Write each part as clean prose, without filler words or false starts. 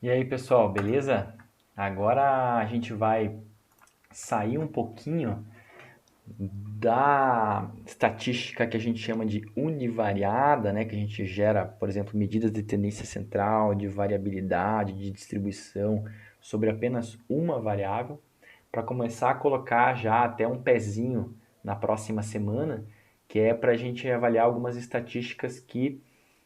E aí, pessoal, beleza? Agora a gente vai sair um pouquinho da estatística que a gente chama de univariada, né? Que a gente gera, por exemplo, medidas de tendência central, de variabilidade, de distribuição sobre apenas uma variável, para começar a colocar já até um pezinho na próxima semana, que é para a gente avaliar algumas estatísticas que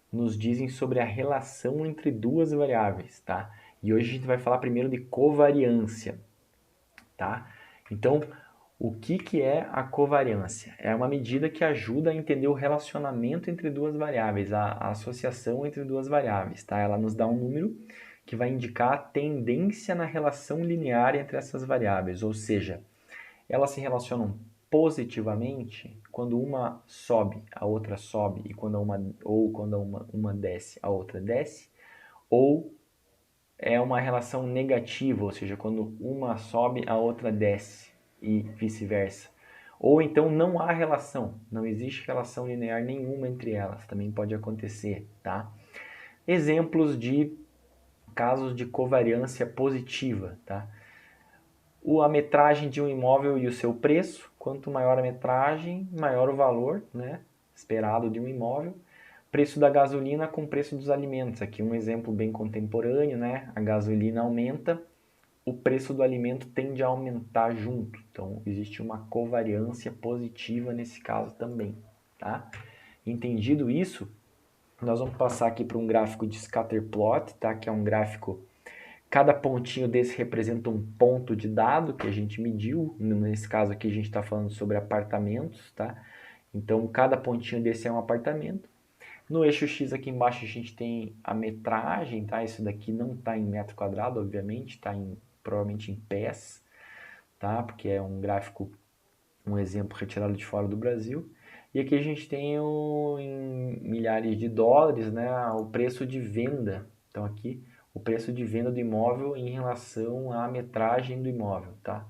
nos dizem sobre a relação entre duas variáveis, tá? E hoje a gente vai falar primeiro de covariância, tá? Então, o que é a covariância? É uma medida que ajuda a entender o relacionamento entre duas variáveis, a associação entre duas variáveis, tá? Ela nos dá um número que vai indicar a tendência na relação linear entre essas variáveis, ou seja, elas se relacionam positivamente quando uma sobe, a outra sobe, e quando uma desce, a outra desce, ou é uma relação negativa, ou seja, quando uma sobe, a outra desce e vice-versa. Ou então não há relação, não existe relação linear nenhuma entre elas, também pode acontecer, tá? Exemplos de casos de covariância positiva, tá? A metragem de um imóvel e o seu preço. Quanto maior a metragem, maior o valor, né, esperado de um imóvel. Preço da gasolina com preço dos alimentos. Aqui um exemplo bem contemporâneo, né? A gasolina aumenta, o preço do alimento tende a aumentar junto. Então existe uma covariância positiva nesse caso também, tá? Entendido isso, nós vamos passar aqui para um gráfico de scatter plot, tá? Que é um gráfico. Cada pontinho desse representa um ponto de dado que a gente mediu. Nesse caso aqui a gente está falando sobre apartamentos, tá? Então cada pontinho desse é um apartamento. No eixo X aqui embaixo a gente tem a metragem, tá? Isso daqui não está em metro quadrado, obviamente, está provavelmente em pés, tá? Porque é um gráfico, um exemplo retirado de fora do Brasil. E aqui a gente tem em milhares de dólares, né? O preço de venda. Então aqui o preço de venda do imóvel em relação à metragem do imóvel, tá?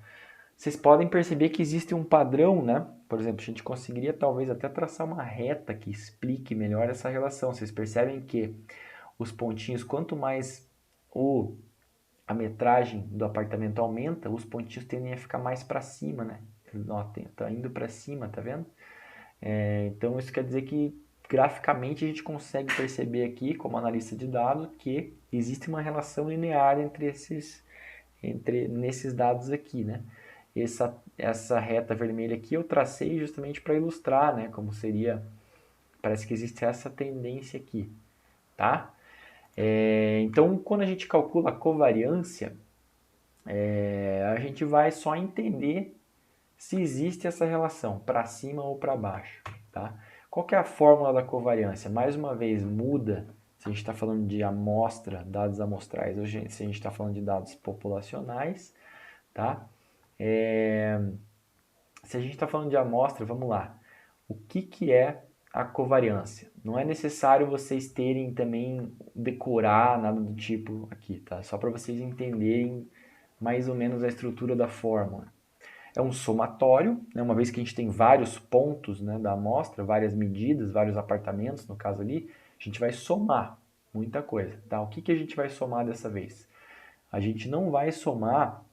Vocês podem perceber que existe um padrão, né? Por exemplo, a gente conseguiria talvez até traçar uma reta que explique melhor essa relação. Vocês percebem que os pontinhos, quanto mais o, a metragem do apartamento aumenta, os pontinhos tendem a ficar mais para cima, né? Notem, tá indo para cima, tá vendo? Então isso quer dizer que graficamente a gente consegue perceber aqui, como analista de dados, que existe uma relação linear nesses dados aqui, né? Essa reta vermelha aqui eu tracei justamente para ilustrar, né? Como seria, parece que existe essa tendência aqui, tá? Então, quando a gente calcula a covariância, a gente vai só entender se existe essa relação para cima ou para baixo, tá? Qual que é a fórmula da covariância? Mais uma vez, muda se a gente está falando de amostra, dados amostrais, ou se a gente está falando de dados populacionais, tá? Se a gente está falando de amostra, vamos lá. O que é a covariância? Não é necessário vocês terem também decorar nada do tipo aqui, tá? Só para vocês entenderem mais ou menos a estrutura da fórmula. É um somatório, né? Uma vez que a gente tem vários pontos, né, da amostra, várias medidas, vários apartamentos, no caso ali, a gente vai somar muita coisa, tá? O que a gente vai somar dessa vez? A gente não vai somar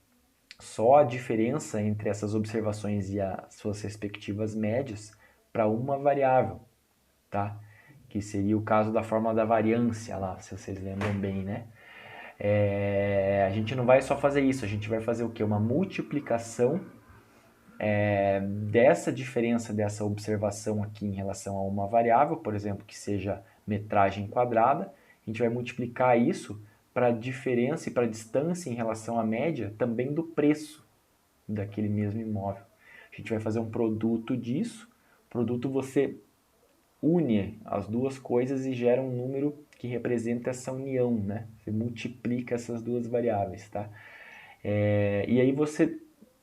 só a diferença entre essas observações e as suas respectivas médias para uma variável, tá? Que seria o caso da fórmula da variância lá, se vocês lembram bem, né? A gente não vai só fazer isso, a gente vai fazer o quê? Uma multiplicação dessa diferença, dessa observação aqui em relação a uma variável, por exemplo, que seja metragem quadrada, a gente vai multiplicar isso para a diferença e para a distância em relação à média também do preço daquele mesmo imóvel. A gente vai fazer um produto disso. Produto você une as duas coisas e gera um número que representa essa união, né? Você multiplica essas duas variáveis, tá? E aí você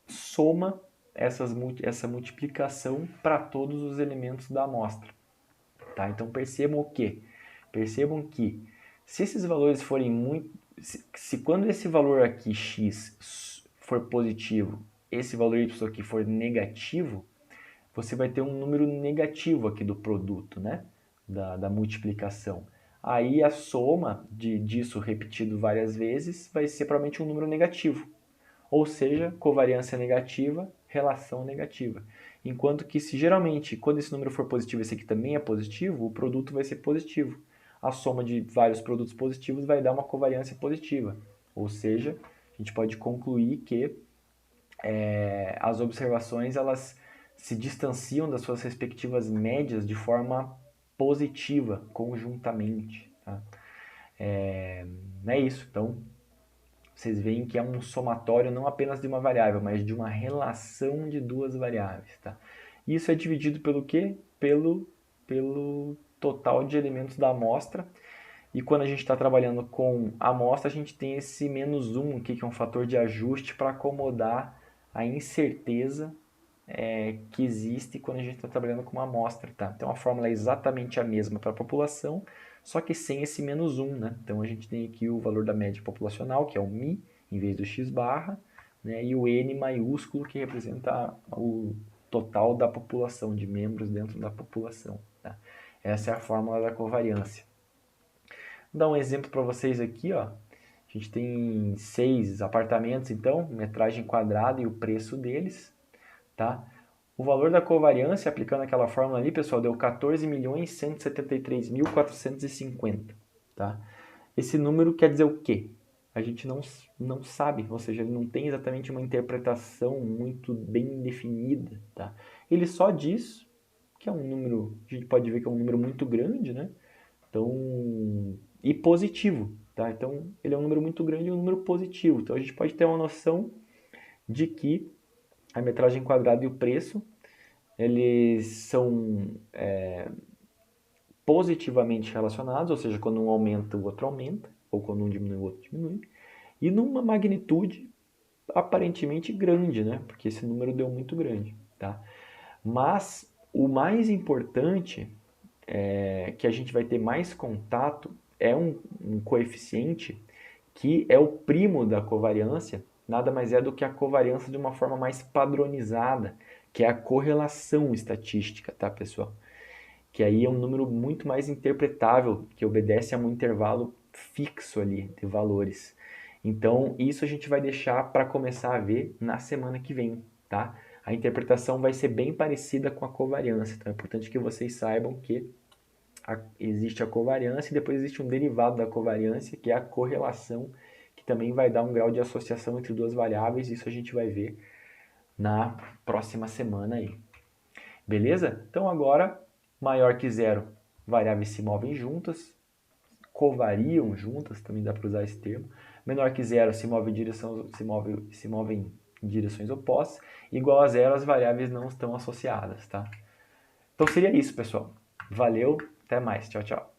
soma essa multiplicação para todos os elementos da amostra, tá? Então percebam o quê? Percebam que se esses valores forem muito... Se quando esse valor aqui, x, for positivo, esse valor y aqui for negativo, você vai ter um número negativo aqui do produto, né? Da multiplicação. aí a soma disso repetido várias vezes vai ser provavelmente um número negativo. Ou seja, covariância negativa, relação negativa. Enquanto que se geralmente, quando esse número for positivo e esse aqui também é positivo, o produto vai ser positivo. A soma de vários produtos positivos vai dar uma covariância positiva. Ou seja, a gente pode concluir que as observações elas se distanciam das suas respectivas médias de forma positiva, conjuntamente. Tá? É isso. Então, vocês veem que é um somatório não apenas de uma variável, mas de uma relação de duas variáveis. Tá? Isso é dividido pelo quê? Pelo total de elementos da amostra. E quando a gente está trabalhando com a amostra, a gente tem esse menos 1 aqui, que é um fator de ajuste para acomodar a incerteza que existe quando a gente está trabalhando com uma amostra. Tá? Então a fórmula é exatamente a mesma para a população, só que sem esse menos 1. Né? Então a gente tem aqui o valor da média populacional, que é o μ, em vez do x barra, né? E o N maiúsculo, que representa o total da população, de membros dentro da população. Tá? Essa é a fórmula da covariância. Vou dar um exemplo para vocês aqui. Ó. A gente tem 6 apartamentos, então, metragem quadrada e o preço deles. Tá? O valor da covariância, aplicando aquela fórmula ali, pessoal, deu 14.173.450. Tá? Esse número quer dizer o quê? A gente não sabe, ou seja, ele não tem exatamente uma interpretação muito bem definida. Tá? Ele só diz que é um número, a gente pode ver que é um número muito grande, né? Então, e positivo. Tá? Então, ele é um número muito grande e um número positivo. Então, a gente pode ter uma noção de que a metragem quadrada e o preço, eles são positivamente relacionados, ou seja, quando um aumenta, o outro aumenta, ou quando um diminui, o outro diminui, e numa magnitude aparentemente grande, né? Porque esse número deu muito grande, tá? Mas o mais importante que a gente vai ter mais contato é um coeficiente que é o primo da covariância, nada mais é do que a covariância de uma forma mais padronizada, que é a correlação estatística, tá, pessoal? Que aí é um número muito mais interpretável, que obedece a um intervalo fixo ali de valores. Então, isso a gente vai deixar para começar a ver na semana que vem, tá? A interpretação vai ser bem parecida com a covariância, então é importante que vocês saibam que existe a covariância e depois existe um derivado da covariância, que é a correlação, que também vai dar um grau de associação entre duas variáveis, isso a gente vai ver na próxima semana aí. Beleza? Então agora, maior que zero, variáveis se movem juntas, covariam juntas, também dá para usar esse termo. Menor que zero se movem em direções opostas. Igual a zero, as variáveis não estão associadas, tá? Então seria isso, pessoal. Valeu, até mais. Tchau, tchau.